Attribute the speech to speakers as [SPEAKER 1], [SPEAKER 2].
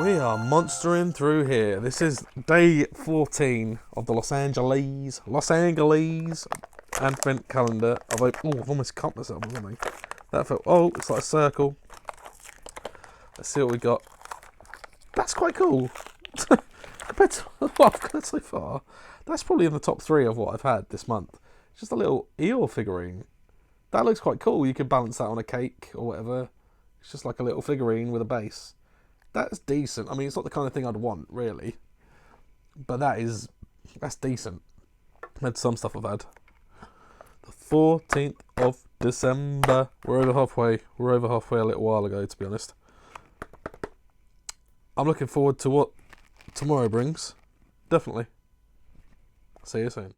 [SPEAKER 1] We are monstering through here. This is day 14 of the Los Angeles Advent Calendar. I've almost cut myself or something. That felt, it's like a circle. Let's see what we got. That's quite cool. Compared to what I've got so far, that's probably in the top 3 of what I've had this month. Just a little Eeyore figurine. That looks quite cool. You could balance that on a cake or whatever. It's just like a little figurine with a base. That's decent. I mean, it's not the kind of thing I'd want, really. But that's decent. Compared to some stuff I've had. The 14th of December. We're over halfway. We're over halfway a little while ago, to be honest. I'm looking forward to what tomorrow brings. Definitely. See you soon.